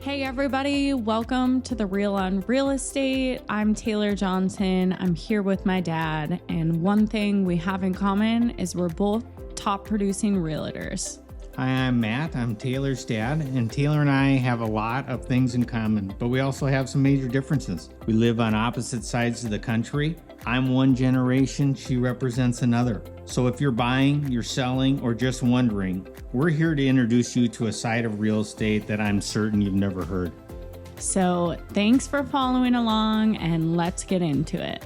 Hey everybody, welcome to The Real on Real Estate. I'm Taylor Johnson. I'm here with my dad, and one thing we have in common is we're both top producing realtors. Hi, I'm Matt. I'm Taylor's dad, and Taylor and I have a lot of things in common, but we also have some major differences. We live on opposite sides of the country. I'm one generation, she represents another. So if you're buying, you're selling, or just wondering, we're here to introduce you to a side of real estate that I'm certain you've never heard. So thanks for following along, and let's get into it.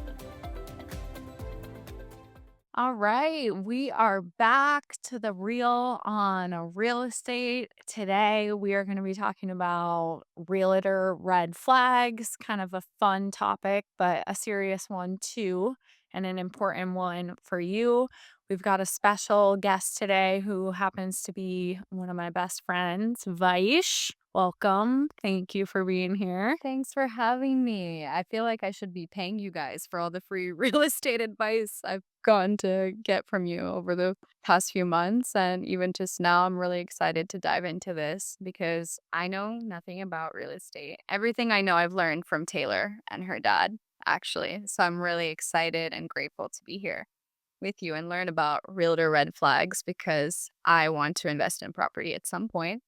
All right, we are back to The Real on Real Estate. Today, we are going to be talking about Realtor Red Flags, kind of a fun topic, but a serious one too, and an important one for you. We've got a special guest today who happens to be one of my best friends, Vaish. Welcome. Thank you for being here. Thanks for having me. I feel like I should be paying you guys for all the free real estate advice I've gotten to get from you over the past few months. And even just now, I'm really excited to dive into this because I know nothing about real estate. Everything I know, I've learned from Taylor and her dad, actually. So I'm really excited and grateful to be here with you and learn about Realtor Red Flags because I want to invest in property at some point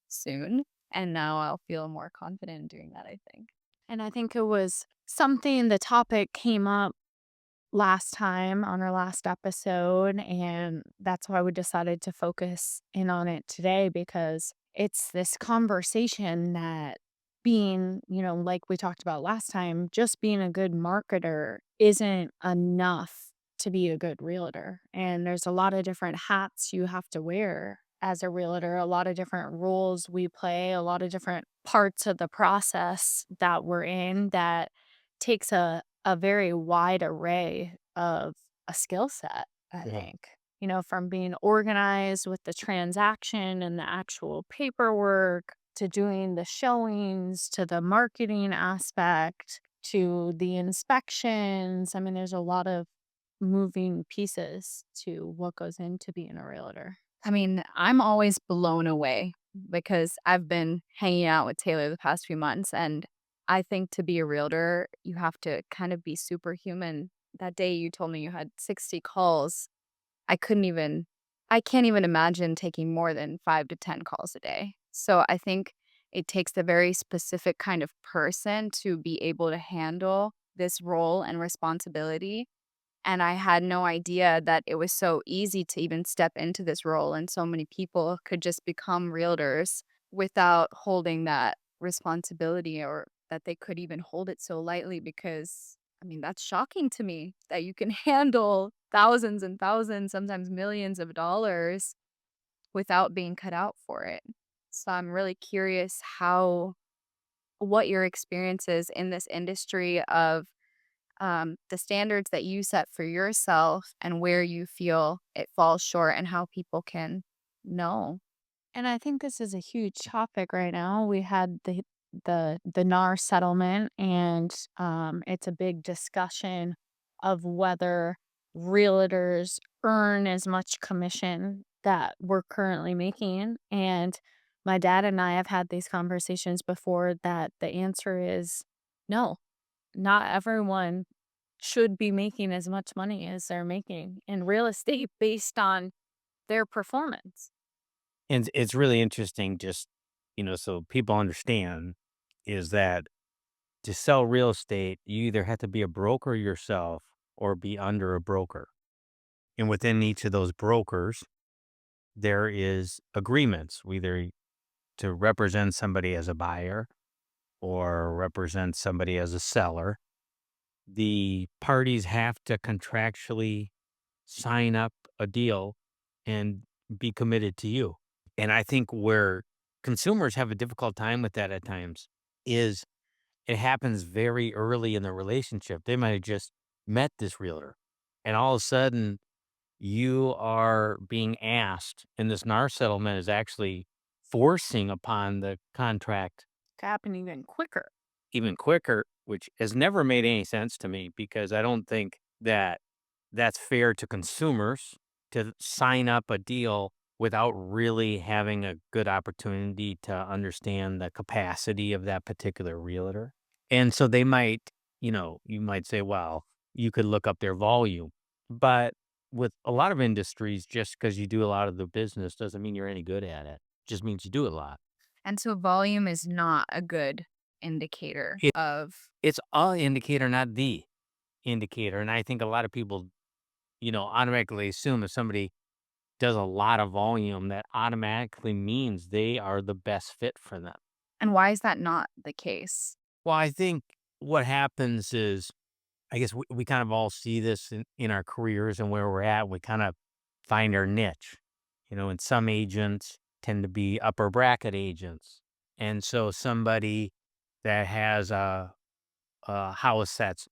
soon. And now I'll feel more confident in doing that, I think. And I think it was something, the topic came up last time on our last episode, and that's why we decided to focus in on it today, because it's this conversation that being, like we talked about last time, just being a good marketer isn't enough to be a good realtor. And there's a lot of different hats you have to wear as a realtor, a lot of different roles we play, a lot of different parts of the process that we're in that takes a very wide array of a skill set, I think. From being organized with the transaction and the actual paperwork to doing the showings to the marketing aspect to the inspections. I mean, there's a lot of moving pieces to what goes into being a realtor. I mean, I'm always blown away because I've been hanging out with Taylor the past few months. And I think to be a realtor, you have to kind of be superhuman. That day you told me you had 60 calls. I can't even imagine taking more than 5 to 10 calls a day. So I think it takes a very specific kind of person to be able to handle this role and responsibility. And I had no idea that it was so easy to even step into this role, and so many people could just become realtors without holding that responsibility, or that they could even hold it so lightly. Because, I mean, that's shocking to me that you can handle thousands and thousands, sometimes millions of dollars without being cut out for it. So I'm really curious what your experience is in this industry of the standards that you set for yourself and where you feel it falls short and how people can know. And I think this is a huge topic right now. We had the NAR settlement, and it's a big discussion of whether realtors earn as much commission that we're currently making. And my dad and I have had these conversations before that the answer is no, not everyone should be making as much money as they're making in real estate based on their performance. And it's really interesting, just, so people understand is that to sell real estate, you either have to be a broker yourself or be under a broker. And within each of those brokers, there is agreements, either to represent somebody as a buyer or represent somebody as a seller. The parties have to contractually sign up a deal and be committed to you. And I think where consumers have a difficult time with that at times is it happens very early in the relationship. They might have just met this realtor, and all of a sudden you are being asked, and this NAR settlement is actually forcing upon the contract To happen even quicker, which has never made any sense to me because I don't think that that's fair to consumers to sign up a deal without really having a good opportunity to understand the capacity of that particular realtor. And so they might, you might say, well, you could look up their volume. But with a lot of industries, just because you do a lot of the business doesn't mean you're any good at it. Just means you do it a lot. And so volume is not a good indicator It, of. it's a indicator, not the indicator. And I think a lot of people, automatically assume if somebody does a lot of volume, that automatically means they are the best fit for them. And why is that not the case? Well, I think what happens is, I guess we kind of all see this in our careers and where we're at. We kind of find our niche, and some agents tend to be upper bracket agents. And so somebody that has a house that's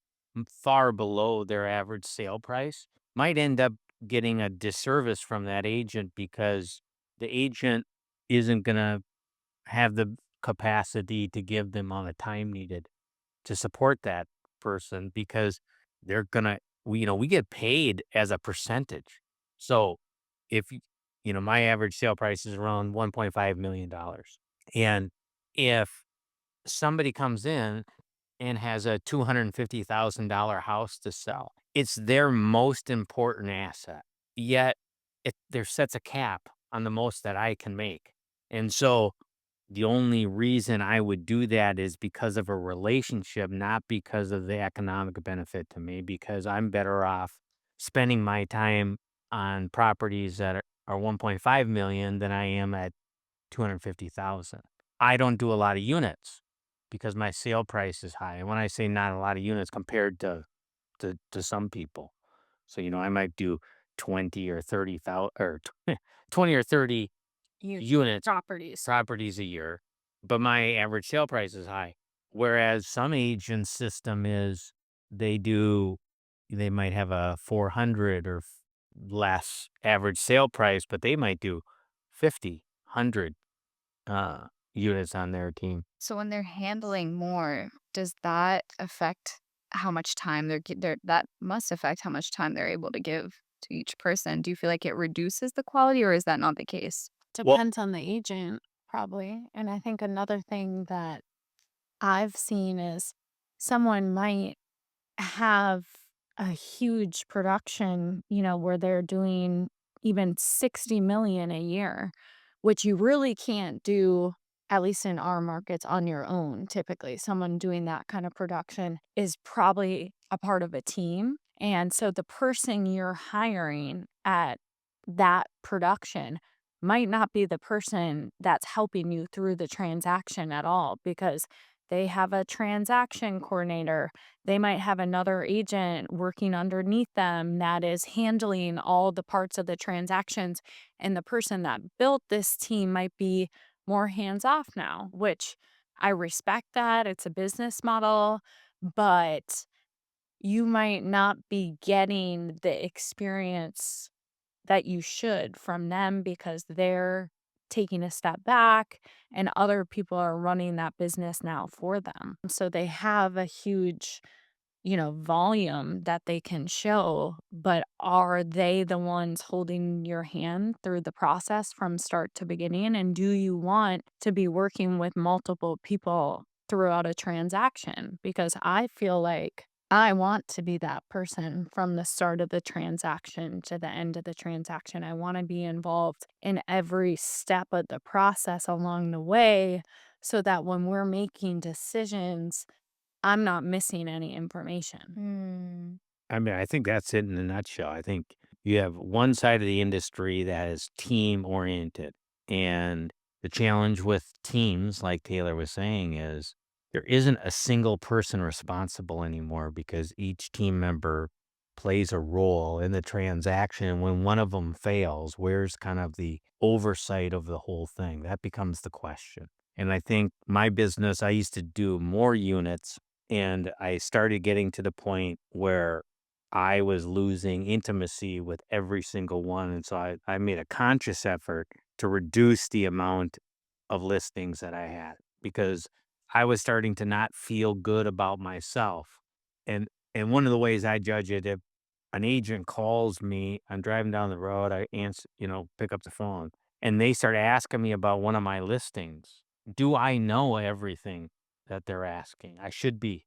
far below their average sale price might end up getting a disservice from that agent because the agent isn't going to have the capacity to give the amount of time needed to support that person because they're gonna we get paid as a percentage. So if my average sale price is around $1.5 million. And if somebody comes in and has a $250,000 house to sell, it's their most important asset. Yet there sets a cap on the most that I can make. And so the only reason I would do that is because of a relationship, not because of the economic benefit to me, because I'm better off spending my time on properties that are 1.5 million than I am at 250,000. I don't do a lot of units because my sale price is high. And when I say not a lot of units compared to some people. So, I might do 20 or 30,000 or 20 or 30 units Properties. properties a year, but my average sale price is high. Whereas some agent system is they do they might have a 400 or less average sale price, but they might do 50, 100 units on their team. So when they're handling more, does that affect how much time that must affect how much time they're able to give to each person? Do you feel like it reduces the quality or is that not the case? Well, Depends on the agent, probably. And I think another thing that I've seen is someone might have a huge production, where they're doing even 60 million a year, which you really can't do, at least in our markets, on your own. Typically, someone doing that kind of production is probably a part of a team. And so the person you're hiring at that production might not be the person that's helping you through the transaction at all because they have a transaction coordinator. They might have another agent working underneath them that is handling all the parts of the transactions. And the person that built this team might be more hands off now, which I respect that. It's a business model, but you might not be getting the experience that you should from them because they're taking a step back and other people are running that business now for them. So they have a huge, volume that they can show, but are they the ones holding your hand through the process from start to beginning? And do you want to be working with multiple people throughout a transaction? Because I feel like I want to be that person from the start of the transaction to the end of the transaction. I want to be involved in every step of the process along the way so that when we're making decisions, I'm not missing any information. Hmm. I mean, I think that's it in a nutshell. I think you have one side of the industry that is team oriented. And the challenge with teams, like Taylor was saying, is there isn't a single person responsible anymore because each team member plays a role in the transaction. When one of them fails, where's kind of the oversight of the whole thing? That becomes the question. And I think my business, I used to do more units and I started getting to the point where I was losing intimacy with every single one. And so I made a conscious effort to reduce the amount of listings that I had because I was starting to not feel good about myself. And one of the ways I judge it, an agent calls me, I'm driving down the road, I answer, pick up the phone, and they start asking me about one of my listings. Do I know everything that they're asking? I should be.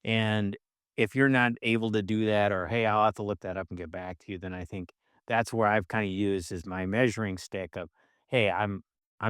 And if you're not able to do that, or hey, I'll have to look that up and get back to you, then I think that's where I've kind of used as my measuring stick of, hey, I'm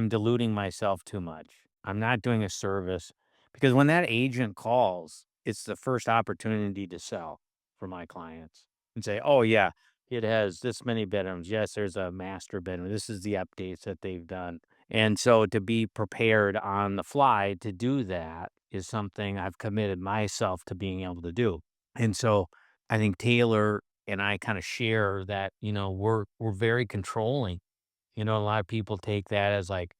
diluting myself too much. I'm not doing a service because when that agent calls, it's the first opportunity to sell for my clients and say, oh yeah, it has this many bedrooms. Yes, there's a master bedroom. This is the updates that they've done. And so to be prepared on the fly to do that is something I've committed myself to being able to do. And so I think Taylor and I kind of share that, we're very controlling. A lot of people take that as like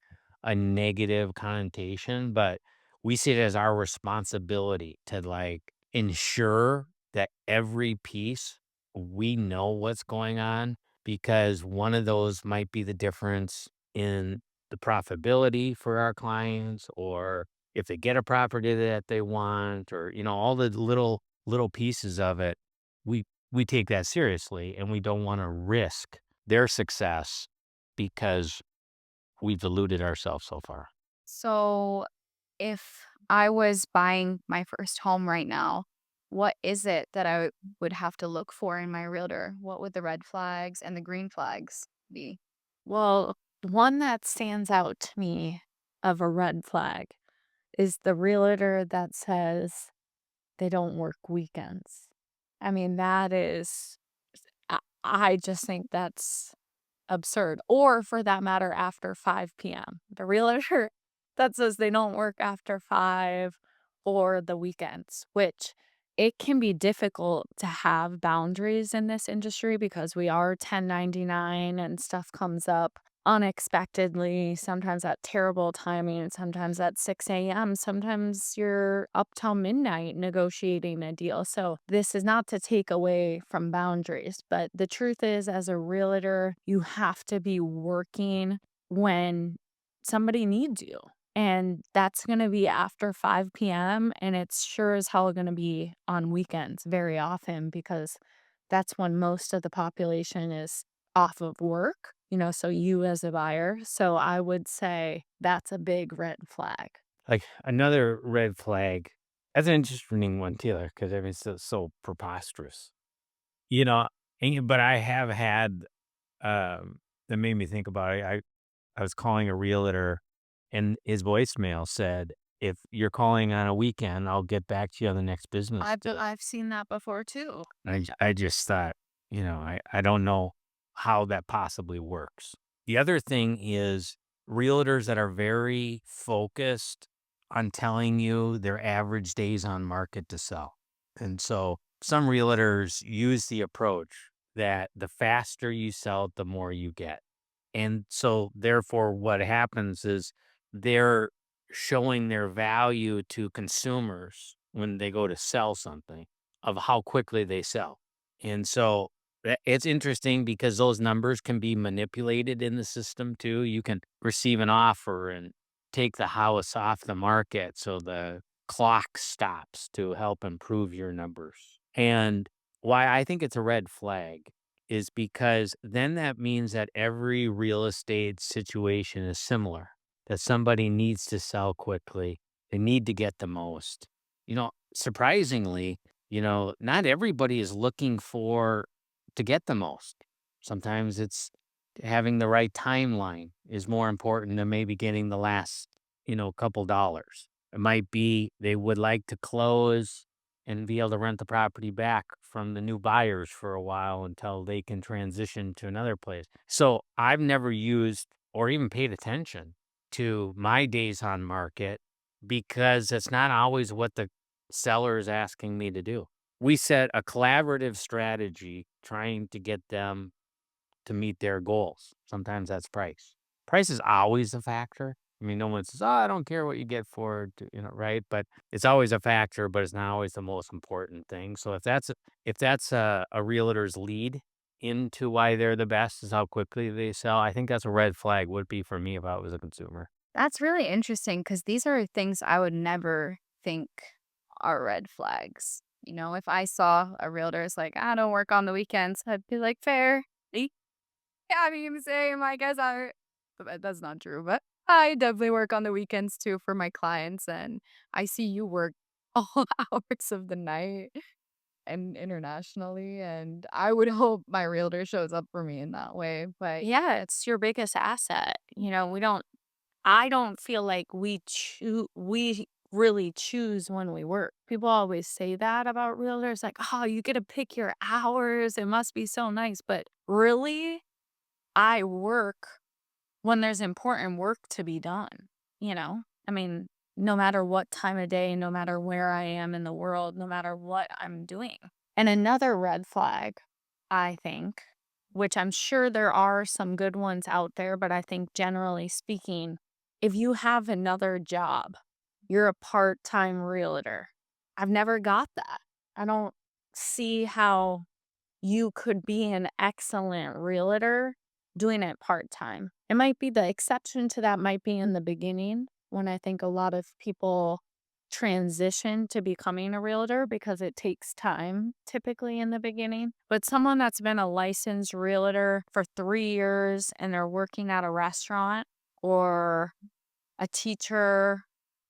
a negative connotation, but we see it as our responsibility to like ensure that every piece we know what's going on because one of those might be the difference in the profitability for our clients or if they get a property that they want or all the little pieces of it we take that seriously and we don't want to risk their success because we've deluded ourselves so far. So, if I was buying my first home right now, what is it that I would have to look for in my realtor? What would the red flags and the green flags be? Well, one that stands out to me of a red flag is the realtor that says they don't work weekends. I mean, that is I just think that's absurd, or for that matter, after 5 PM. The realtor that says they don't work after 5 or the weekends, which it can be difficult to have boundaries in this industry because we are 1099 and stuff comes up unexpectedly, sometimes at terrible timing, sometimes at 6 AM, sometimes you're up till midnight negotiating a deal. So this is not to take away from boundaries, but the truth is, as a realtor, you have to be working when somebody needs you. And that's going to be after 5 PM. And it's sure as hell going to be on weekends very often because that's when most of the population is off of work, so you as a buyer. So I would say that's a big red flag. Like another red flag, that's an interesting one, Taylor, because I mean, it's so preposterous, you know. But I have had that made me think about it. I was calling a realtor, and his voicemail said, "If you're calling on a weekend, I'll get back to you on the next business day." I've seen that before too. I just thought, I don't know how that possibly works. The other thing is realtors that are very focused on telling you their average days on market to sell. And so some realtors use the approach that the faster you sell it, the more you get. And so therefore what happens is they're showing their value to consumers when they go to sell something of how quickly they sell. And so it's interesting because those numbers can be manipulated in the system too. You can receive an offer and take the house off the market so the clock stops to help improve your numbers. And why I think it's a red flag is because then that means that every real estate situation is similar, that somebody needs to sell quickly. They need to get the most. Surprisingly, not everybody is looking for to get the most. Sometimes it's having the right timeline is more important than maybe getting the last, couple dollars. It might be they would like to close and be able to rent the property back from the new buyers for a while until they can transition to another place. So I've never used or even paid attention to my days on market because it's not always what the seller is asking me to do. We set a collaborative strategy trying to get them to meet their goals. Sometimes that's price. Price is always a factor. I mean, no one says, "Oh, I don't care what you get for it," right? But it's always a factor, but it's not always the most important thing. So if that's a realtor's lead into why they're the best is how quickly they sell, I think that's a red flag would be for me if I was a consumer. That's really interesting because these are things I would never think are red flags. If I saw a realtor is like, I don't work on the weekends, I'd be like, fair. Eh, Yeah, I mean, same. I guess but that's not true, but I definitely work on the weekends too for my clients. And I see you work all hours of the night and internationally. And I would hope my realtor shows up for me in that way. But Yeah, it's your biggest asset. I don't feel like we really choose when we work. People always say that about realtors, like, oh, you get to pick your hours. It must be so nice. But really, I work when there's important work to be done, you know? I mean, no matter what time of day, no matter where I am in the world, no matter what I'm doing. And another red flag, I think, which I'm sure there are some good ones out there, but I think generally speaking, if you have another job, you're a part time realtor. I've never got that. I don't see how you could be an excellent realtor doing it part-time. It might be the exception to that might be in the beginning when I think a lot of people transition to becoming a realtor because it takes time typically in the beginning. But someone that's been a licensed realtor for 3 years and they're working at a restaurant or a teacher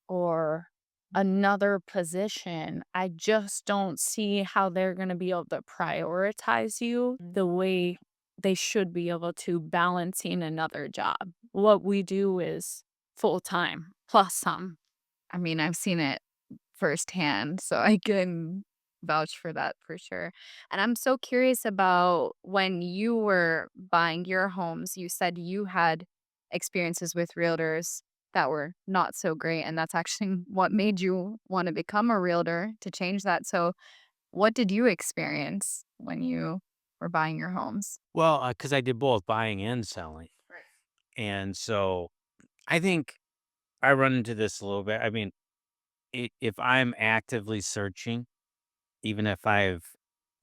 or another position, I just don't see how they're going to be able to prioritize you the way they should be able to balancing another job. What we do is full time plus some. I mean, I've seen it firsthand, so I can vouch for that for sure. And I'm so curious about when you were buying your homes, you said you had experiences with realtors that were not so great, and that's actually what made you want to become a realtor to change that. So, what did you experience when you were buying your homes? Well, because I did both buying and selling, and so I think I run into this a little bit. I mean, if I'm actively searching, even if I've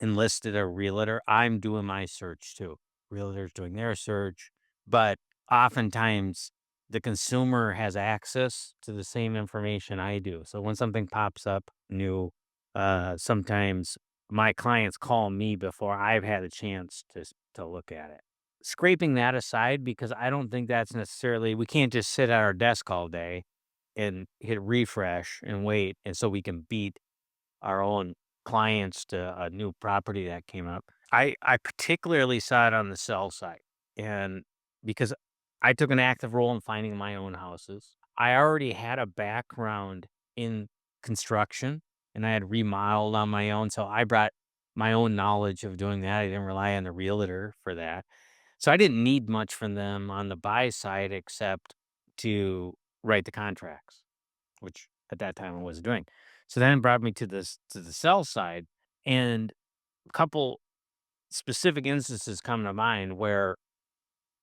enlisted a realtor, I'm doing my search too. Realtor's doing their search, but oftentimes the consumer has access to the same information I do. So when something pops up new, sometimes my clients call me before I've had a chance to look at it. Scraping that aside, because I don't think that's necessarily, we can't just sit at our desk all day and hit refresh and wait, and so we can beat our own clients to a new property that came up. I particularly saw it on the sell side, and because I took an active role in finding my own houses. I already had a background in construction, and I had remodeled on my own, so I brought my own knowledge of doing that. I didn't rely on the realtor for that. So I didn't need much from them on the buy side except to write the contracts, which at that time I wasn't doing. So then it brought me to this to the sell side, and a couple specific instances come to mind where,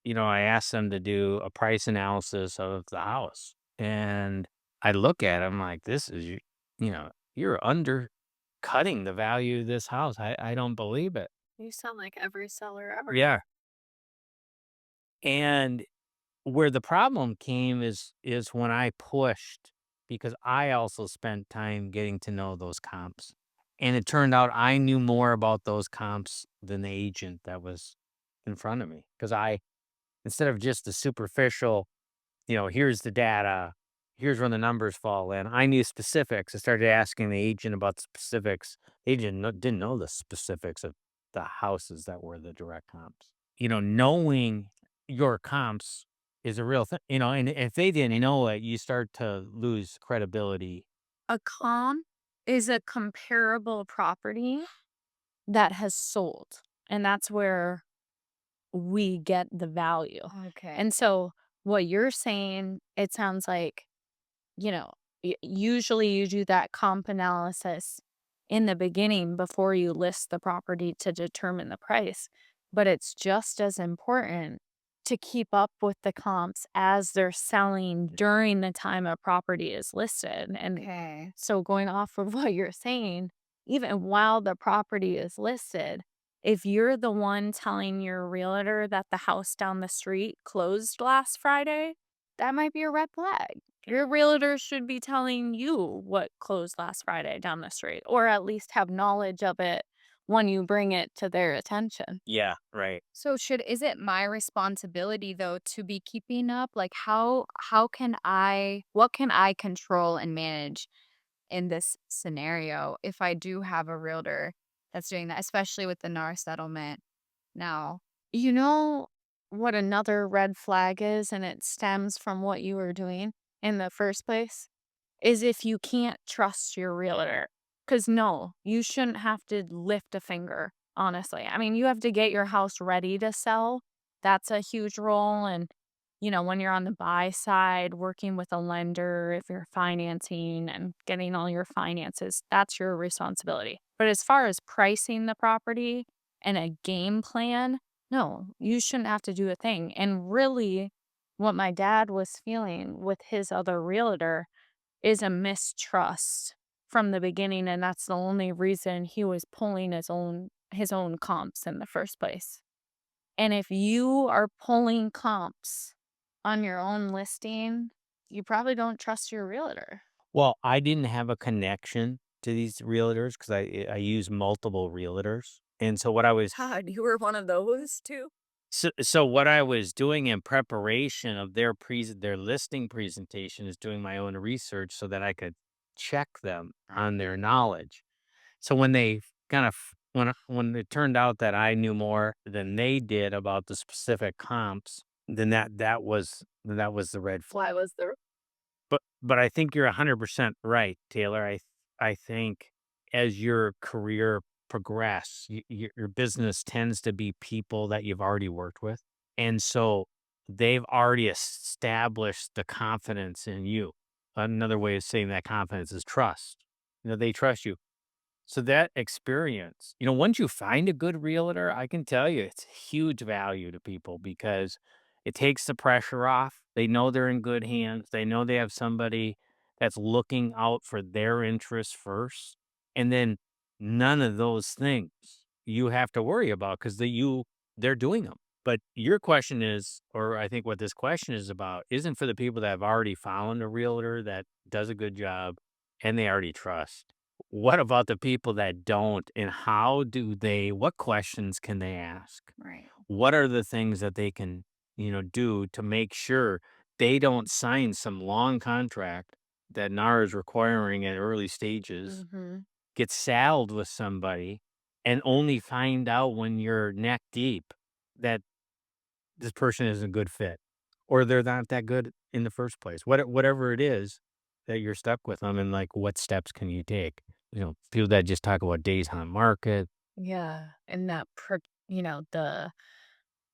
I asked them to do a price analysis of the house. And I look at them like, this is you're undercutting the value of this house. I don't believe it. You sound like every seller ever. Yeah. And where the problem came is when I pushed, because I also spent time getting to know those comps, and it turned out I knew more about those comps than the agent that was in front of me, because I, instead of just the superficial, here's the data, here's where the numbers fall in, I knew specifics. I started asking the agent about specifics. The agent didn't know the specifics of the houses that were the direct comps. Knowing your comps is a real thing, and if they didn't know it, you start to lose credibility. A comp is a comparable property that has sold. And that's where we get the value. Okay. And so what you're saying, it sounds like, usually you do that comp analysis in the beginning before you list the property to determine the price. But it's just as important to keep up with the comps as they're selling during the time a property is listed. And Okay. so going off of what you're saying, even while the property is listed, if you're the one telling your realtor that the house down the street closed last Friday, that might be a red flag. Your realtor should be telling you what closed last Friday down the street, or at least have knowledge of it when you bring it to their attention. Yeah, right. So is it my responsibility though to be keeping up? Like how can I what can I control and manage in this scenario if I do have a realtor that's doing that, especially with the NAR settlement now? You know what another red flag is, and it stems from what you were doing in the first place? Is if you can't trust your realtor. Because no, you shouldn't have to lift a finger, honestly. I mean, you have to get your house ready to sell. That's a huge role. And, when you're on the buy side, working with a lender, if you're financing and getting all your finances, that's your responsibility. But as far as pricing the property and a game plan, no, you shouldn't have to do a thing. And really, what my dad was feeling with his other realtor is a mistrust from the beginning, and that's the only reason he was pulling his own comps in the first place. And if you are pulling comps on your own listing, you probably don't trust your realtor. Well, I didn't have a connection to these realtors because I use multiple realtors, and so what I was God, you were one of those too? so what I was doing in preparation of their listing presentation is doing my own research so that I could check them on their knowledge. So when they kind of when it turned out that I knew more than they did about the specific comps, then that was the red flag. Why was there But I think you're 100% right, Taylor. I think as your career progress, your business tends to be people that you've already worked with, and so they've already established the confidence in you. Another way of saying that confidence is trust. They trust you. So that experience, once you find a good realtor, I can tell you it's huge value to people because it takes the pressure off. They know they're in good hands. They know they have somebody that's looking out for their interests first. And then none of those things you have to worry about because they're doing them. But your question is, or I think what this question is about, isn't for the people that have already found a realtor that does a good job and they already trust. What about the people that don't, and what questions can they ask? right? What are the things that they can, do to make sure they don't sign some long contract that NAR is requiring at early stages, Mhm. get saddled with somebody, and only find out when you're neck deep that this person isn't a good fit, or they're not that good in the first place. Whatever it is that you're stuck with them, and like, what steps can you take? People that just talk about days on market, Yeah, and the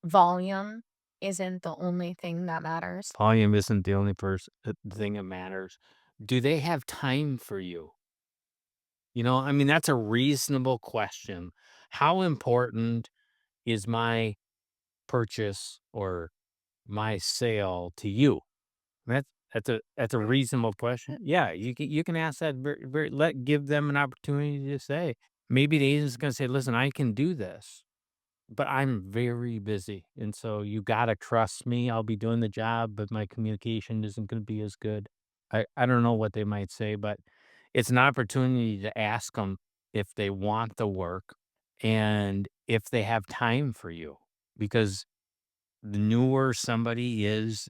volume isn't the only thing that matters. volume isn't the only thing that matters. Do they have time for you? I mean, that's a reasonable question. How important is my purchase or my sale to you? That's a reasonable question. Yeah, you can ask that give them an opportunity to say. Maybe the agent's gonna say, "Listen, I can do this, but I'm very busy, and so you gotta trust me. I'll be doing the job, but my communication isn't gonna be as good." I don't know what they might say, but it's an opportunity to ask them if they want the work and if they have time for you, because the newer somebody is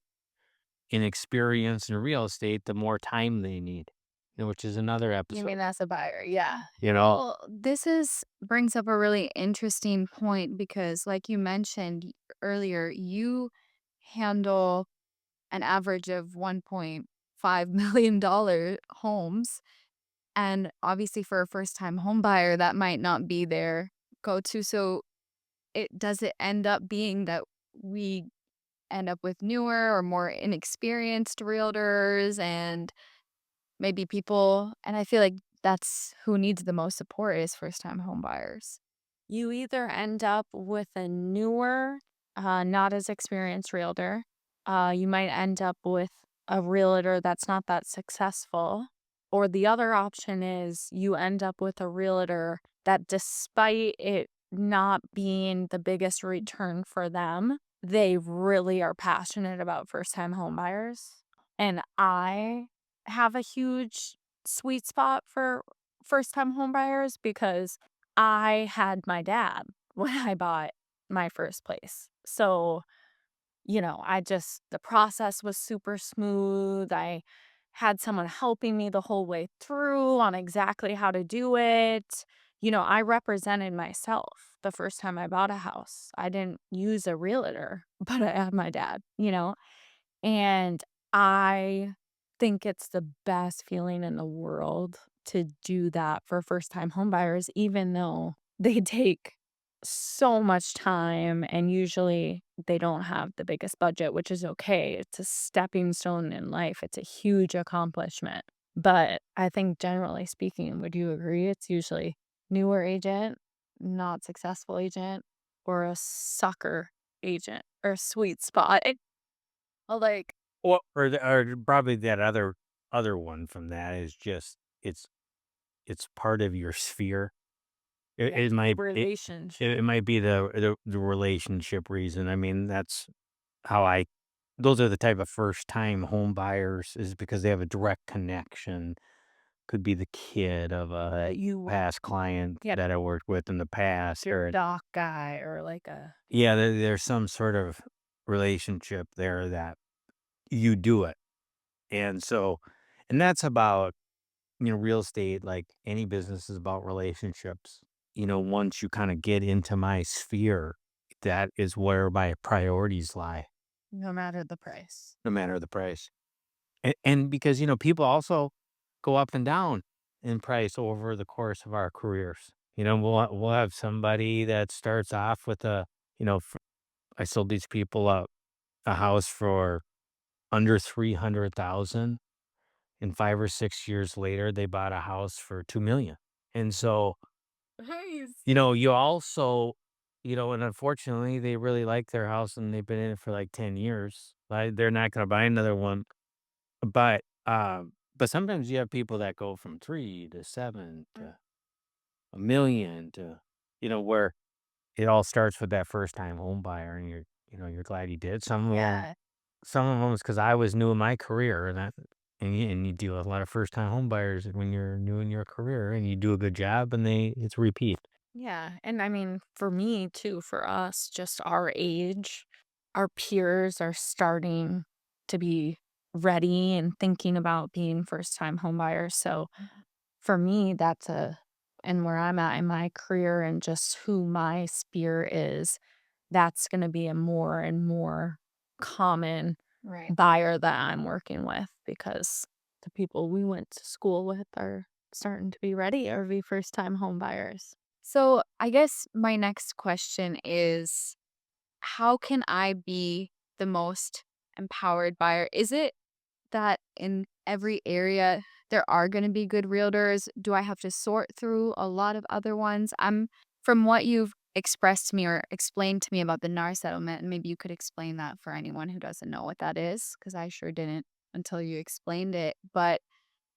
in experience in real estate, the more time they need, which is another You episode, mean as a buyer? Yeah. you know? Well, this is brings up a really interesting point because like you mentioned earlier, you handle an average of $1.5 million homes. And obviously for a first time home buyer, that might not be their go to. So it end up being that we end up with newer or more inexperienced realtors and maybe people, and I feel like that's who needs the most support is first time home buyers. You either end up with a newer, not as experienced realtor. You might end up with a realtor that's not that successful. Or the other option is you end up with a realtor that, despite it not being the biggest return for them, they really are passionate about first time home buyers. And I have a huge sweet spot for first time home buyers because I had my dad when I bought my first place. So, the process was super smooth. I had someone helping me the whole way through on exactly how to do it. I represented myself the first time I bought a house. I didn't use a realtor, but I had my dad, and I think it's the best feeling in the world to do that for first time homebuyers, even though they take so much time and usually they don't have the biggest budget, which is okay. It's a stepping stone in life. It's a huge accomplishment. But I think generally speaking, would you agree it's usually newer agent, not successful agent, or a sucker agent or a sweet spot? Like, Or probably that other one from that is just it's part it might yeah, it might it relationship. it might be the relationship reason. I mean, that's how I those are the type of first time home buyers is because they have a direct connection. Could be the kid of a You past client get that I worked with in the past, your or doc guy or like a yeah, there's some sort of relationship there that you do it. And so and that's about, real estate, like any business is about relationships. Once you kind of get into my sphere, that is where my priorities lie, no matter the price. no matter the price. And because, people also go up and down in price over the course of our careers. We'll have somebody that starts off with I sold these people a house for under 300,000. And 5 or 6 years later, they bought a house for 2,000,000. And so, Nice. you also and unfortunately, they really like their house and they've been in it for like 10 years. They're not gonna buy another one. But sometimes you have people that go from 3 to 7 to 1,000,000 to, where it all starts with that first time home buyer and you're glad you did. Yeah. Some of them is because I was new in my career and you deal with a lot of first time home buyers when you're new in your career and you do a good job and it's repeat. Yeah. And I mean, for me too, for us, just our age, our peers are starting to be ready and thinking about being first time homebuyers. So for me, and where I'm at in my career and just who my sphere is, that's going to be a more and more common Right. buyer that I'm working with because the people we went to school with are starting to be ready or be first time home buyers. So I guess my next question is, how can I be the most empowered buyer? Is it that in every area there are going to be good realtors? Do I have to sort through a lot of other ones? From what you've expressed to me or explained to me about the NAR settlement, and maybe you could explain that for anyone who doesn't know what that is, because I sure didn't until you explained it. But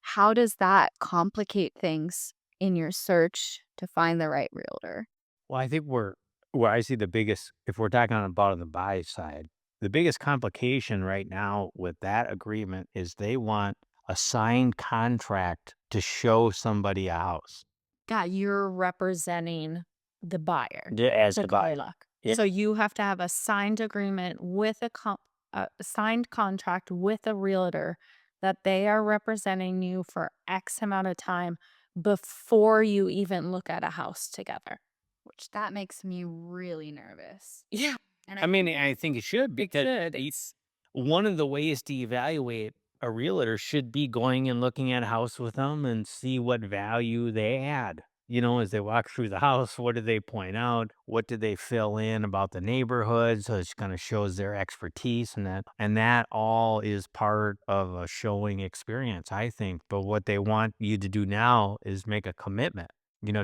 how does that complicate things in your search to find the right realtor? Well, I think where I see the biggest, if we're talking about the buy side, the biggest complication right now with that agreement is they want a signed contract to show somebody a house. God, you're representing the buyer, Yeah, as the the buyer. Carlac. Yeah. So you have to have a signed agreement with a signed contract with a realtor that they are representing you for X amount of time before you even look at a house together. Which that makes me really nervous. Yeah, And I I mean, I think it should it because should. one of the ways to evaluate a realtor should be going and looking at a house with them and see what value they add. As they walk through the house, what do they point out? What do they fill in about the neighborhood? So it kind of shows their expertise and that all is part of a showing experience, I think. But what they want you to do now is make a commitment,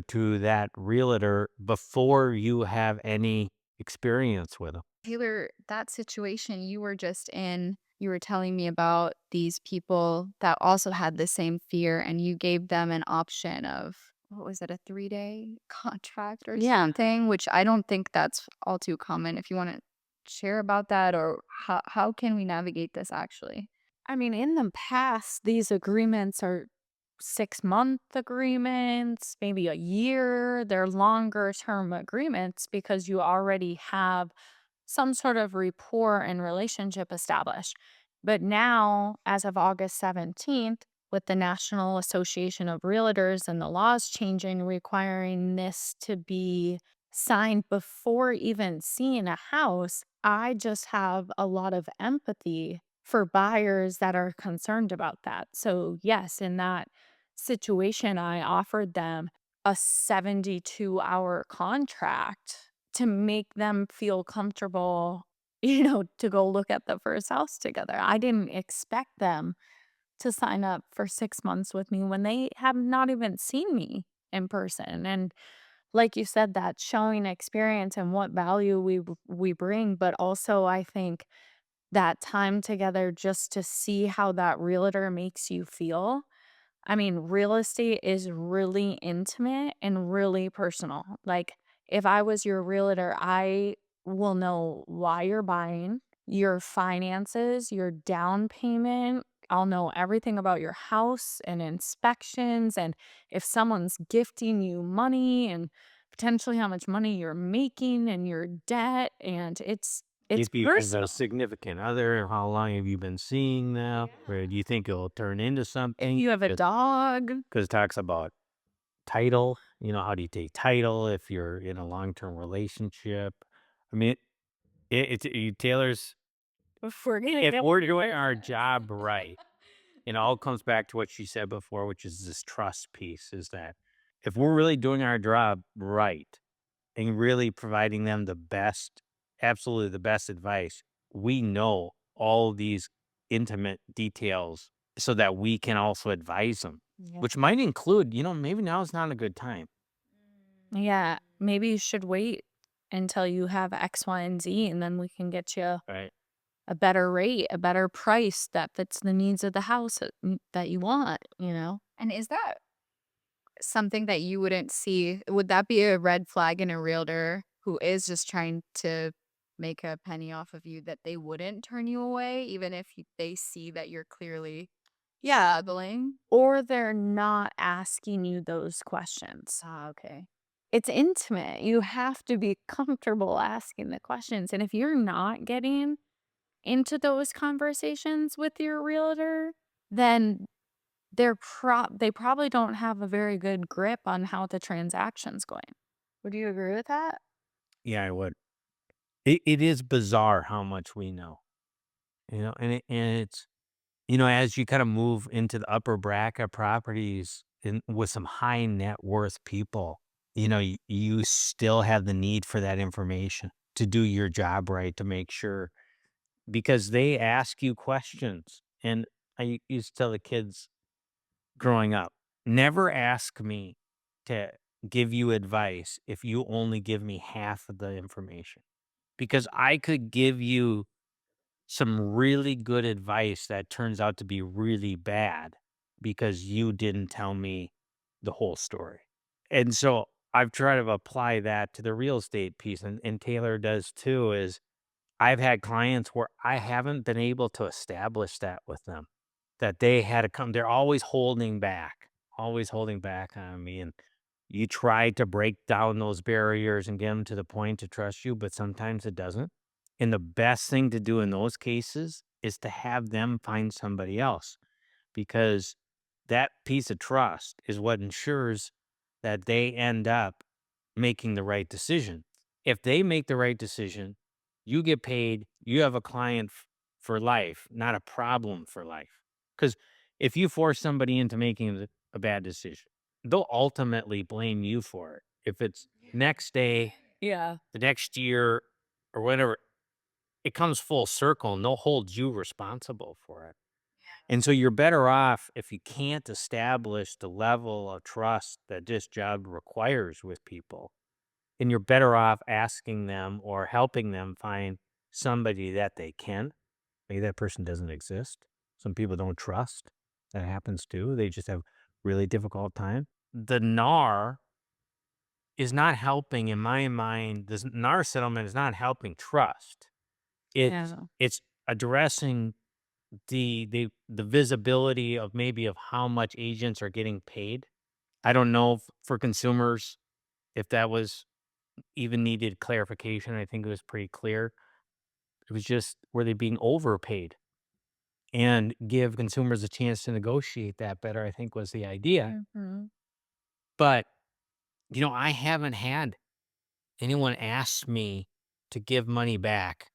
to that realtor before you have any experience with them. Taylor, that situation you were just in, you were telling me about these people that also had the same fear, and you gave them an option of, what was it, a 3-day contract or something, which I don't think that's all too common. If you want to share about that, or how can we navigate this actually? I mean, in the past, these agreements are 6-month agreements, maybe a year. They're longer term agreements because you already have some sort of rapport and relationship established. But now, as of August 17th, with the National Association of Realtors and the laws changing, requiring this to be signed before even seeing a house, I just have a lot of empathy for buyers that are concerned about that. So, yes, in that situation, I offered them a 72-hour contract to make them feel comfortable, to go look at the first house together. I didn't expect them to sign up for 6 months with me when they have not even seen me in person. And like you said, that showing experience and what value we bring, but also I think that time together just to see how that realtor makes you feel. I mean, real estate is really intimate and really personal. Like, if I was your realtor, I will know why you're buying, your finances, your down payment. I'll know everything about your house and inspections, and if someone's gifting you money, and potentially how much money you're making and your debt. And it's If you have a personal. significant other, how long have you been seeing them? Or do you think it'll turn into If something? you have a dog. Because it talks about title, how do you take title if you're in a long-term relationship? I mean, Taylor's, We're gonna if get we're doing our job right, it all comes back to what she said before, which is this trust piece, is that if we're really doing our job right and really providing them the best, absolutely the best advice, we know all these intimate details so that we can also advise them, Yeah. which might include, maybe now is not a good time, Yeah, maybe you should wait until you have X, Y, and Z, and then we can get you right? a better rate, a better price that fits the needs of the house that you want. And is that something that you wouldn't see? Would that be a red flag in a realtor who is just trying to make a penny off of you, that they wouldn't turn you away even if they see that you're clearly Yeah. struggling? Or they're not asking you those questions. Ah, okay. It's intimate. You have to be comfortable asking the questions. And if you're not getting into those conversations with your realtor, then they probably don't have a very good grip on how the transaction's going. Would you agree with that? Yeah, I would. It is bizarre how much we know, and it's, as you kind of move into the upper bracket properties with some high net worth people, you still have the need for that information to do your job right, to make sure, because they ask you questions. And I used to tell the kids growing up, never ask me to give you advice if you only give me half of the information, because I could give you some really good advice that turns out to be really bad because you didn't tell me the whole story. And so I've tried to apply that to the real estate piece, and Taylor does too, is I've had clients where I haven't been able to establish that with them, that they had to come, they're always holding back on me. And you try to break down those barriers and get them to the point to trust you, but sometimes it doesn't. And the best thing to do in those cases is to have them find somebody else, because that piece of trust is what ensures that they end up making the right decision. If they make the right decision, you get paid, you have a client for life, not a problem for life. Because if you force somebody into making a bad decision, they'll ultimately blame you for it. If it's next day, Yeah. the next year, or whatever, it comes full circle and they'll hold you responsible for it. And so you're better off if you can't establish the level of trust that this job requires with people, and you're better off asking them or helping them find somebody that they can. Maybe that person doesn't exist. Some people don't trust. That happens too. They just have really difficult time. The NAR is not helping, in my mind. This NAR settlement is not helping trust. It's Yeah. it's addressing the visibility of maybe of how much agents are getting paid. I don't know for consumers if that was even needed clarification. I think it was pretty clear. It was just were they being overpaid and give consumers a chance to negotiate that better, I think was the idea. Mhm. But, I haven't had anyone ask me to give money back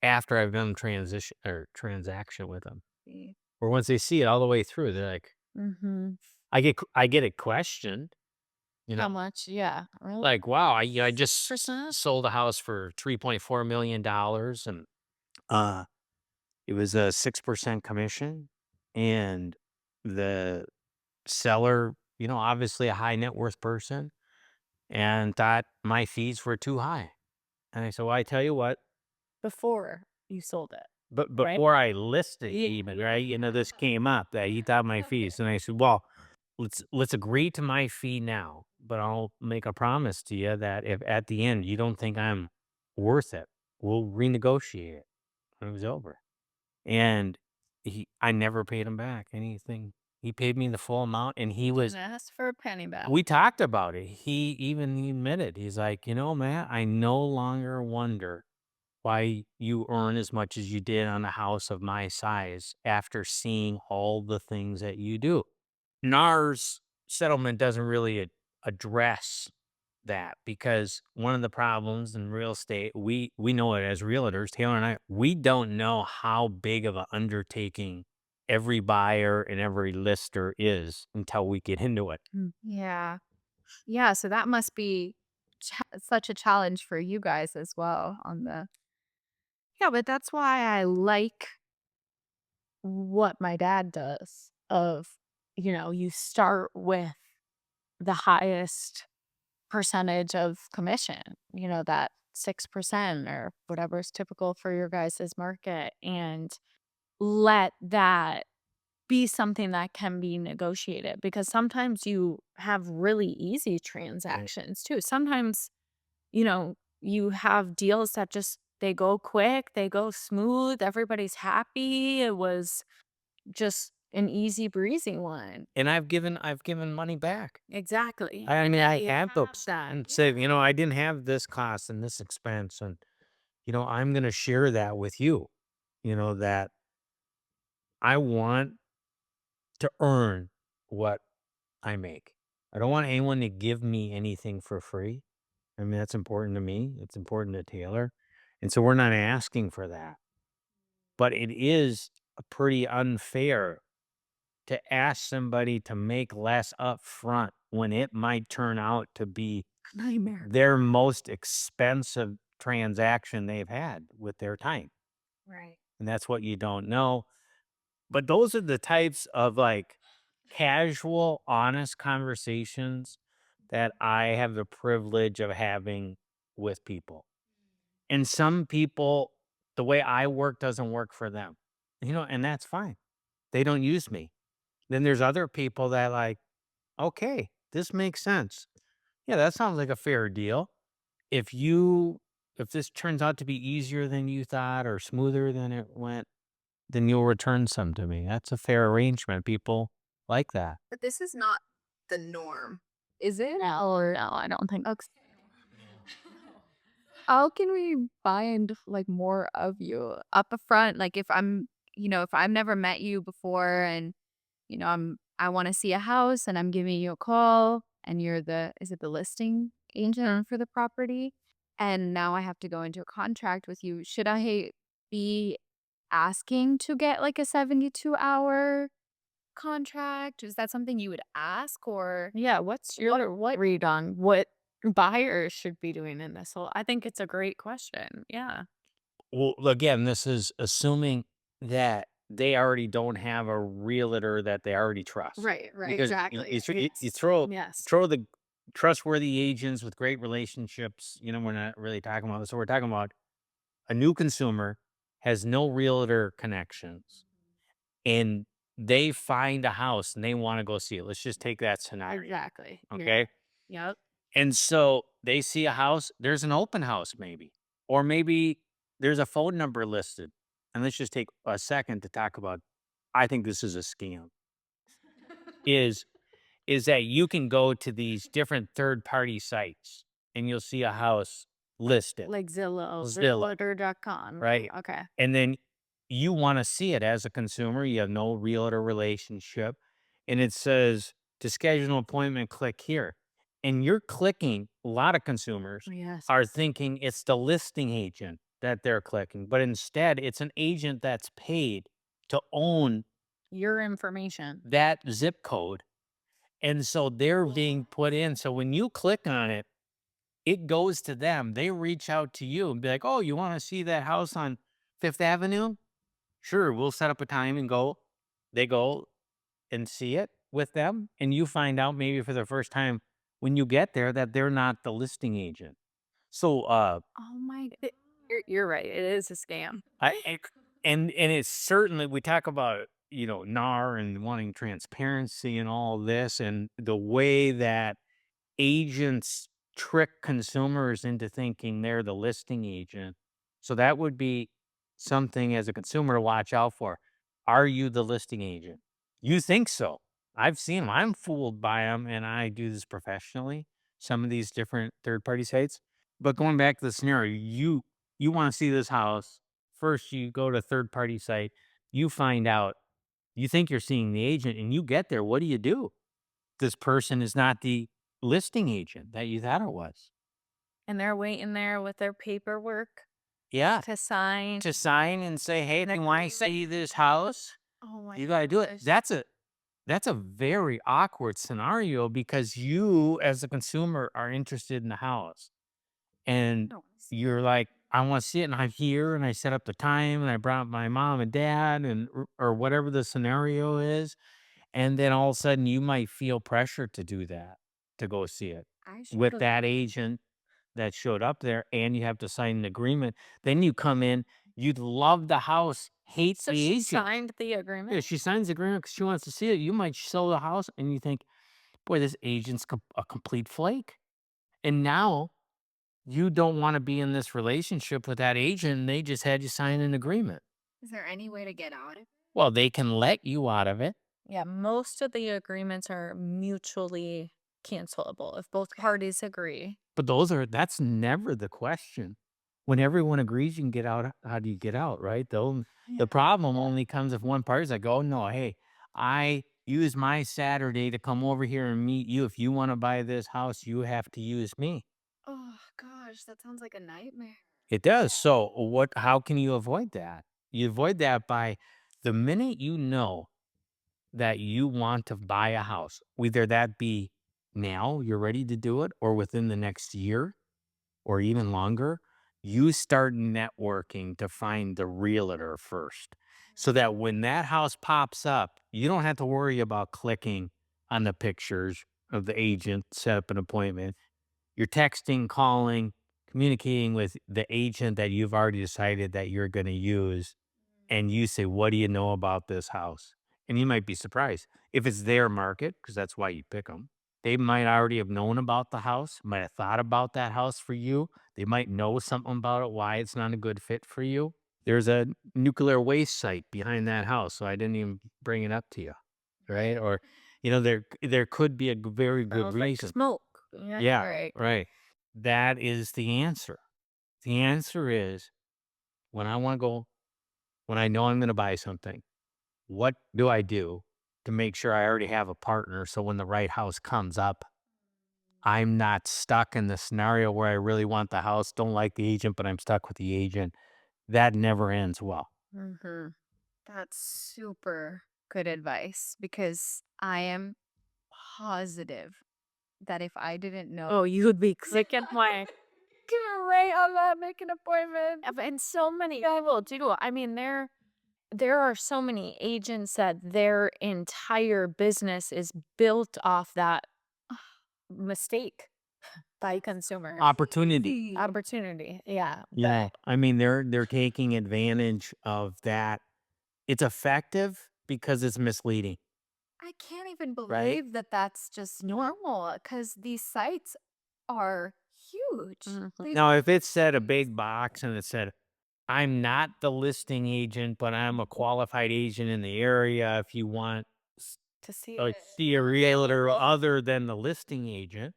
after I've done transition or transaction with them. See. Or once they see it all the way through, they're like, Mhm. I get it questioned, you know, How much? Yeah. Really? like, wow, I just Percent? sold a house for $3.4 million, and uh it was a 6% commission, and the seller, obviously a high net worth person, and thought my fees were too high. And I said, well, I tell you what, Before you sold it, but right? before I listed Yeah. even, right, this came up that he thought my fees. And I said, well, let's agree to my fee now, but I'll make a promise to you that if at the end you don't think I'm worth it, we'll renegotiate it. And it was over. And I never paid him back anything. He paid me the full amount, and And ask for a penny back. we talked about it. He even admitted, he's like, Matt, I no longer wonder why you earn as much as you did on a house of my size after seeing all the things that you do. NAR's settlement doesn't really address that, because one of the problems in real estate, we know it as realtors, Taylor and I, we don't know how big of an undertaking every buyer and every lister is until we get into it. Yeah. Yeah, so that must be such a challenge for you guys as well on the Yeah, but that's why I like what my dad does of, you start with the highest percentage of commission, that 6% or whatever is typical for your guys' market, and let that be something that can be negotiated, because sometimes you have really easy Right. transactions too. Sometimes, you have deals that just they go quick, they go smooth, everybody's happy. It was just an easy breezy one. And I've given money back. Exactly. I mean, I You have have those that. and say, Yeah. I didn't have this cost and this expense, and I'm going to share that with you. That I want to earn what I make. I don't want anyone to give me anything for free. I mean, that's important to me. It's important to Taylor. And so we're not asking for that. But it is a pretty unfair to ask somebody to make less upfront when it might turn out to be Nightmare. their most expensive transaction they've had with their time. Right. And that's what you don't know. But those are the types of like casual, honest conversations that I have the privilege of having with people. And some people, the way I work doesn't work for them, and that's fine. They don't use me. Then there's other people that like, okay, this makes sense. Yeah, that sounds like a fair deal. If you, if this turns out to be easier than you thought or smoother than it went, then you'll return some to me. That's a fair arrangement. People like that. But this is not the norm, is it? No, I don't think. Okay. How can we find, like, more of you up a front? Like, if I've never met you before and, I wanna see a house and I'm giving you a call and you're is it the listing agent for the property? And now I have to go into a contract with you. Should I be asking to get, like, a 72-hour contract? Is that something you would ask or Yeah, what's your read on what buyers should be doing in this whole I think it's a great question. Yeah. Well, again, this is assuming that they already don't have a realtor that they already trust. Right, Because exactly. you Yes. Yes. throw the trustworthy agents with great relationships. We're not really talking about this. So we're talking about a new consumer has no realtor connections, and they find a house and they want to go see it. Let's just take that scenario. Exactly. Yeah. Okay. Yep. And so they see a house, there's an open house maybe, or maybe there's a phone number listed. and let's just take a second to talk about, I think this is a scam, is is that you can go to these different third party sites and you'll see a house listed, Like Zillow, Zillow, realtor.com. right? Okay. And then you want to see it as a consumer. You have no realtor relationship. And it says to schedule an appointment, click here. And you're clicking, a lot of consumers Yes. are thinking it's the listing agent that they're clicking, but instead it's an agent that's paid to own Your information. that zip code. And so they're being put in. So when you click on it, it goes to them. They reach out to you and be like, "Oh, you want to see that house on Fifth Avenue? Sure, we'll set up a time and go." They go and see it with them, and you find out maybe for the first time when you get there that they're not the listing agent. So, Oh my you're right, it is a scam. I and it's certainly we talk about NAR and wanting transparency and all this, and the way that agents trick consumers into thinking they're the listing agent. So that would be something as a consumer to watch out for. Are you the listing agent? You think so. I've seen them. I'm fooled by them, and I do this professionally. Some of these different third party sites. But going back to the scenario, you want to see this house. First, you go to third party site. You find out. You think you're seeing the agent, and you get there. What do you do? This person is not the listing agent that you thought it was. And they're waiting there with their paperwork Yeah. to sign. To sign and say, "Hey, when I see this house, Oh my you gotta do it." gosh. That's a very awkward scenario because you as a consumer are interested in the house and No. you're like, "I want to see it," and I'm here and I set up the time and I brought my mom and dad and or whatever the scenario is. And then all of a sudden you might feel pressure to do that, to go see it I with should that agent that showed up there, and you have to sign an agreement. Then you come in, you'd love the house, hate So the she agent. signed the Yeah, agreement? she signs the agreement because she wants to see it. You might sell the house, and you think, "Boy, this agent's a complete flake." And now you don't want to be in this relationship with that agent. And they just had you sign an agreement. Is there any way to get out of it? Well, they can let you out of it. Yeah, most of the agreements are mutually cancelable if both parties agree. But that's never the question. When everyone agrees you can get out, how do you get out, right? The problem only comes if one party's like, "Oh no, hey, I use my Saturday to come over here and meet you. If you want to buy this house, you have to use me." Oh gosh, that sounds like a nightmare. It does. So how can you avoid that? You avoid that by the minute you know that you want to buy a house, whether that be now you're ready to do it or within the next year or even longer, you start networking to find the realtor first. So that when that house pops up, you don't have to worry about clicking on the pictures of the agent, set up an appointment. You're texting, calling, communicating with the agent that you've already decided that you're going to use. And you say, "What do you know about this house?" And you might be surprised if it's their market, because that's why you pick them. They might already have known about the house, might have thought about that house for you. They might know something about it, why it's not a good fit for you. There's a nuclear waste site behind that house, so I didn't even bring it up to you, right? Or, there could be a very good Smells like reason. smoke. Yeah, Yeah, right. right. That is the answer. The answer is when I want to go, when I know I'm going to buy something, what do I do to make sure I already have a partner so when the right house comes up, I'm not stuck in the scenario where I really want the house, don't like the agent, but I'm stuck with the agent. That never ends well. Mm-hmm. That's super good advice because I am positive that if I didn't know Oh, you would be clicking like get right on that, make an appointment. and so many people do. I mean, there are so many agents that their entire business is built off that mistake by consumers. Opportunity. Opportunity. Yeah. Yeah. I mean, they're taking advantage of that. It's effective because it's misleading, I can't even right? believe that that's just normal because these sites are huge. Mhm. These Now, if it said a big box and it said I'm not the listing agent, but I'm a qualified agent in the area. If you want To see see a realtor other than the listing agent,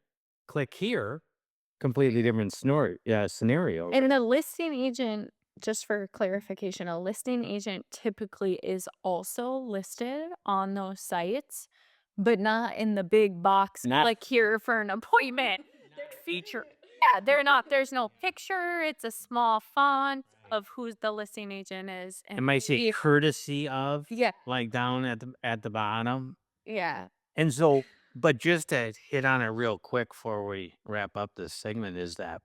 click here. Completely different scenario. And the listing agent, just for clarification, a listing agent typically is also listed on those sites, but not in the big box, Not like here for an appointment. not featured. Yeah, they're not, there's no picture. It's a small font of who the listing agent is. It And might say maybe, courtesy of, yeah, like, down at the bottom. yeah. And so but just to hit on it real quick before we wrap up this segment is that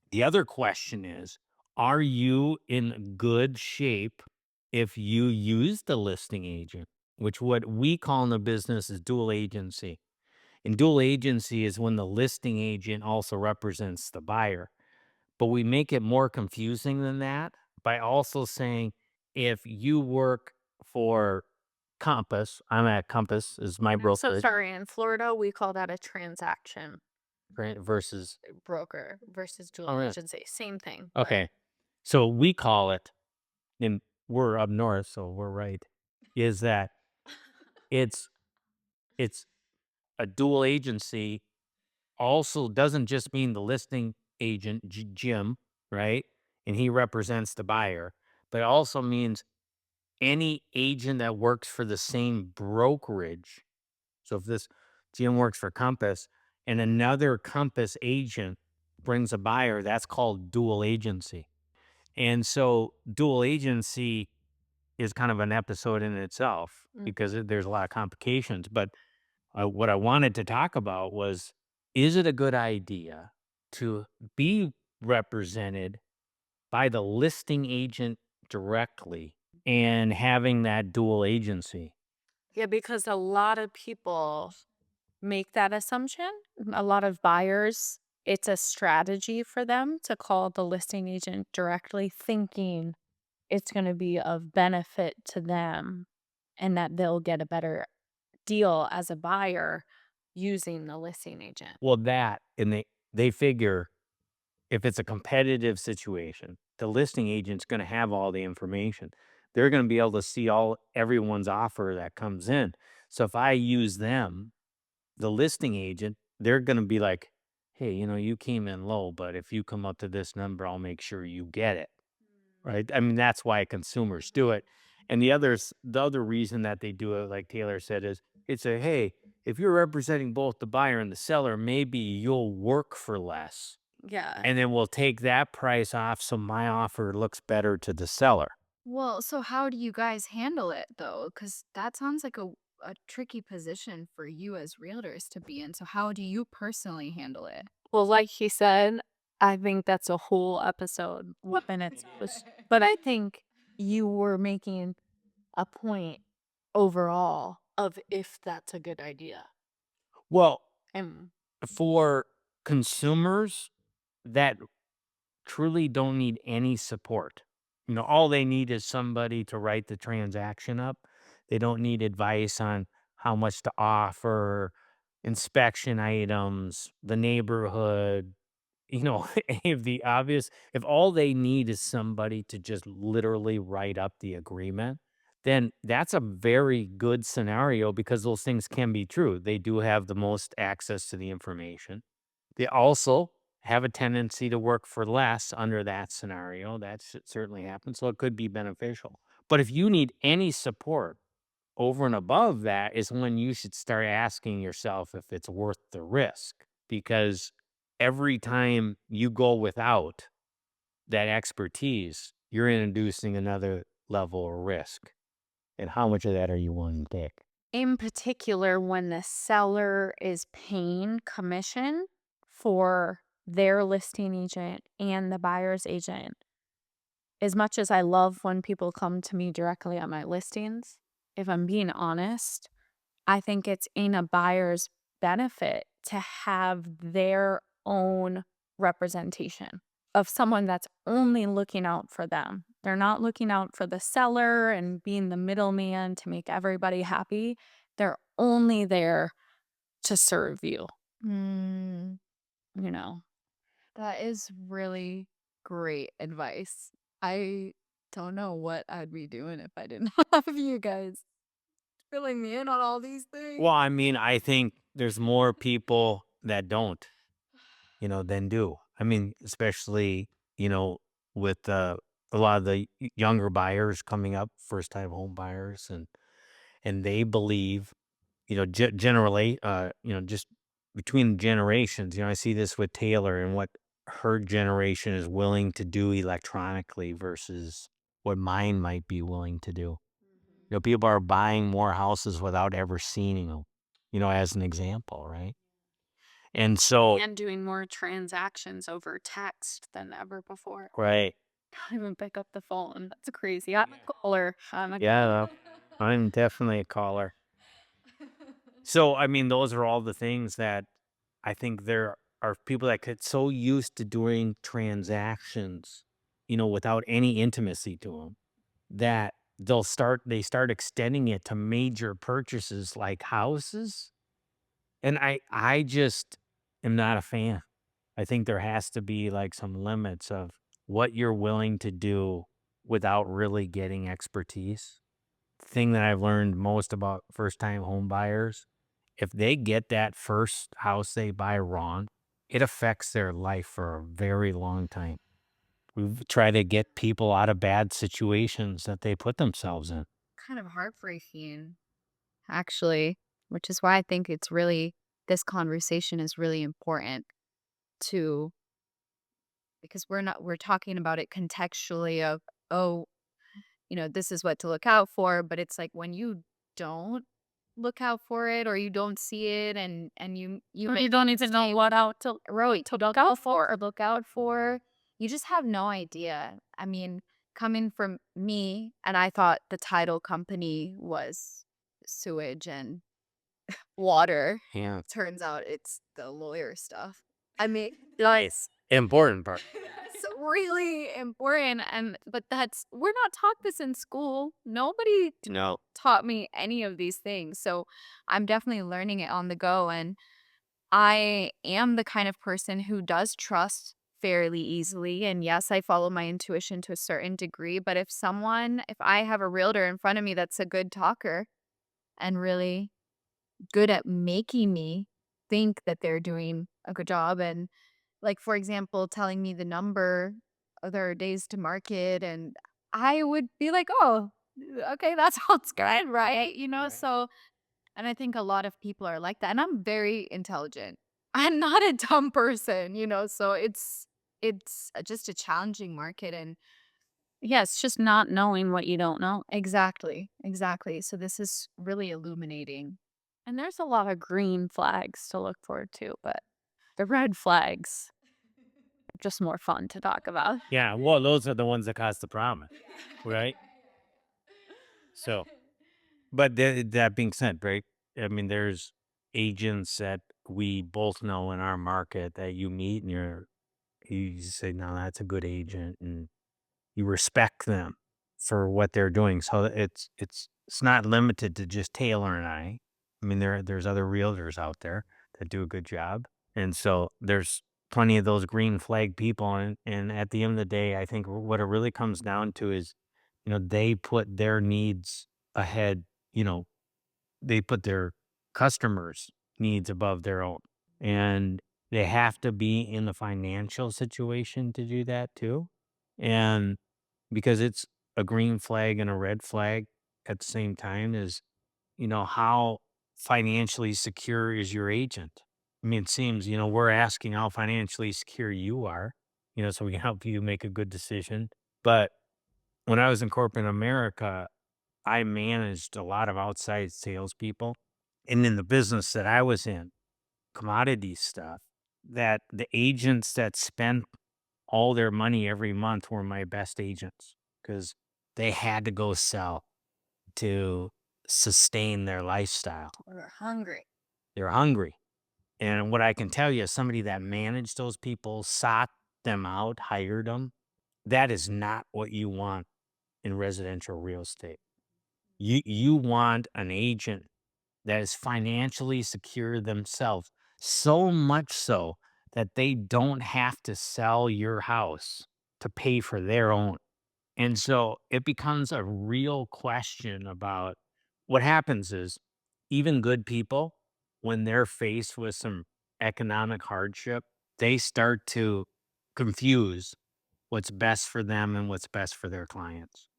the other question is, are you in good shape if you use the listing agent? Which what we call in the business is dual agency. And dual agency is when the listing agent also represents the buyer. But we make it more confusing than that by also saying if you work for Compass, I'm at Compass is my I'm so brokerage, sorry. In Florida, we call that a transaction right? Versus broker versus dual oh, yeah. agency. Same thing, but Okay. So we call it, and we're up north, so we're right, is that it's it's a dual agency also doesn't just mean the listing agent, Jim, right? And he represents the buyer, but it also means any agent that works for the same brokerage. So if this Jim works for Compass and another Compass agent brings a buyer, that's called dual agency. And so dual agency is kind of an episode in itself because there's a lot of complications. But what I wanted to talk about was, is it a good idea to be represented by the listing agent directly and having that dual agency? yeah, because a lot of people make that assumption. A lot of buyers, it's a strategy for them to call the listing agent directly, thinking it's going to be of benefit to them and that they'll get a better deal as a buyer using the listing agent. Well, that and they figure if it's a competitive situation, the listing agent's going to have all the information. They're going to be able to see all everyone's offer that comes in. So if I use them, the listing agent, they're going to be like, "Hey, you came in low, but if you come up to this number, I'll make sure you get it." Right? I mean, that's why consumers do it. And the other reason that they do it, like Taylor said, is it's a, "Hey, if you're representing both the buyer and the seller, maybe you'll work for less." Yeah. And then we'll take that price off so my offer looks better to the seller. Well, so how do you guys handle it though? Because that sounds like a tricky position for you as realtors to be in. So how do you personally handle it? Well, like he said, I think that's a whole episode within itself. But I think you were making a point overall of if that's a good idea. Well, And for consumers that truly don't need any support, all they need is somebody to write the transaction up. They don't need advice on how much to offer, inspection items, the neighborhood, any of the obvious. If all they need is somebody to just literally write up the agreement, then that's a very good scenario because those things can be true. They do have the most access to the information. They also have a tendency to work for less under that scenario. That certainly happens. So it could be beneficial. But if you need any support over and above that, is when you should start asking yourself if it's worth the risk. Because every time you go without that expertise, you're introducing another level of risk. And how much of that are you willing to take? in particular, when the seller is paying commission for their listing agent and the buyer's agent, as much as I love when people come to me directly on my listings, if I'm being honest, I think it's in a buyer's benefit to have their own representation of someone that's only looking out for them. They're not looking out for the seller and being the middleman to make everybody happy. They're only there to serve you, Mm, you know? that is really great advice. I don't know what I'd be doing if I didn't have you guys filling me in on all these things. Well, I mean, I think there's more people that don't, than do. I mean, especially, with a lot of the younger buyers coming up, first time home buyers, and they believe, generally, just between generations, I see this with Taylor and what her generation is willing to do electronically versus what mine might be willing to do. People are buying more houses without ever seeing them, as an example, right? And so, And doing more transactions over text than ever before. right. Don't even pick up the phone. That's crazy. I'm a caller. Yeah, I'm definitely a caller. So, I mean, those are all the things that I think there are people that get so used to doing transactions, without any intimacy to them, that they start extending it to major purchases like houses. And I just am not a fan. I think there has to be like some limits of what you're willing to do without really getting expertise. Thing that I've learned most about first time home buyers, if they get that first house they buy wrong, it affects their life for a very long time. We've tried to get people out of bad situations that they put themselves in. Kind of heartbreaking, actually, which is why I think this conversation is really important to, because we're talking about it contextually of, oh, this is what to look out for, but it's like when you don't look out for it or you don't see it and you You make don't a even know mistake, what out to right, to look out for. look out for, you just have no idea. I mean, coming from me, and I thought the title company was sewage and water. Yeah. Turns out it's the lawyer stuff. I mean, Nice. Important part. it's really important, and but that's we're not taught this in school. Nobody No. taught me any of these things. So I'm definitely learning it on the go. And I am the kind of person who does trust fairly easily. And yes, I follow my intuition to a certain degree. But if I have a realtor in front of me that's a good talker and really good at making me think that they're doing a good job, and like, for example, telling me the number of their days to market, and I would be like, "Oh, okay, that sounds good, right?" So, and I think a lot of people are like that, and I'm very intelligent. I'm not a dumb person, so it's just a challenging market, and Yeah, it's just not knowing what you don't know. exactly, exactly. So this is really illuminating. And there's a lot of green flags to look for too, but the red flags are just more fun to talk about. Yeah, well, those are the ones that cause the problem, right? So, but that being said, right? I mean, there's agents that we both know in our market that you meet and you say, no, that's a good agent, and you respect them for what they're doing. So it's not limited to just Taylor and I. I mean, there's other realtors out there that do a good job, and so there's plenty of those green flag people. And at the end of the day, I think what it really comes down to is, they put their needs ahead. You know, they put their customers' needs above their own, and they have to be in the financial situation to do that too. And because it's a green flag and a red flag at the same time is, how financially secure is your agent? I mean, it seems, we're asking how financially secure you are, so we can help you make a good decision. But when I was in corporate America, I managed a lot of outside salespeople. And in the business that I was in, commodity stuff, that the agents that spent all their money every month were my best agents because they had to go sell to sustain their lifestyle. We're hungry. They're hungry. And what I can tell you, somebody that managed those people, sought them out, hired them, that is not what you want in residential real estate. You want an agent that is financially secure themselves, so much so that they don't have to sell your house to pay for their own. And so it becomes a real question about what happens is even good people, when they're faced with some economic hardship, they start to confuse what's best for them and what's best for their clients.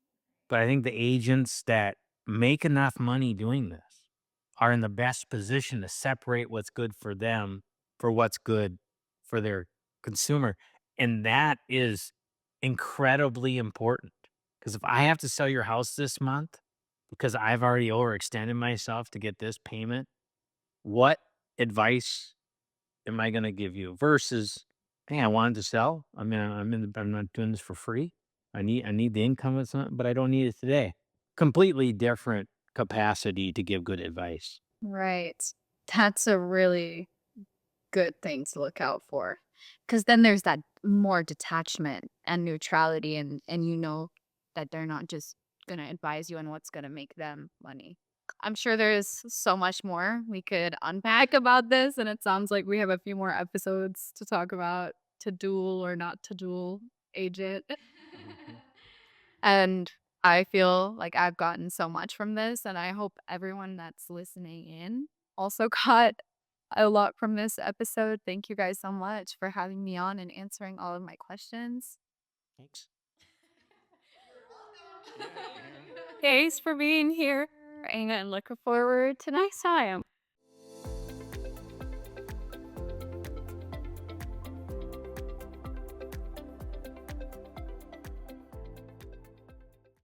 But I think the agents that make enough money doing this are in the best position to separate what's good for them for what's good for their consumer. And that is incredibly important. Because if I have to sell your house this month because I've already overextended myself to get this payment, what advice am I gonna give you versus, "Hey, I wanted to sell. I mean, I'm not doing this for free. I need the income or something, but I don't need it today." Completely different capacity to give good advice. Right. That's a really good thing to look out for. Because then there's that more detachment and neutrality, and you know that they're not just gonna advise you on what's gonna make them money. I'm sure there's so much more we could unpack about this, and it sounds like we have a few more episodes to talk about to duel or not to duel agent. Mhm. And I feel like I've gotten so much from this, and I hope everyone that's listening in also got a lot from this episode. Thank you guys so much for having me on and answering all of my questions. Thanks. Thanks for being here, and looking forward to next time.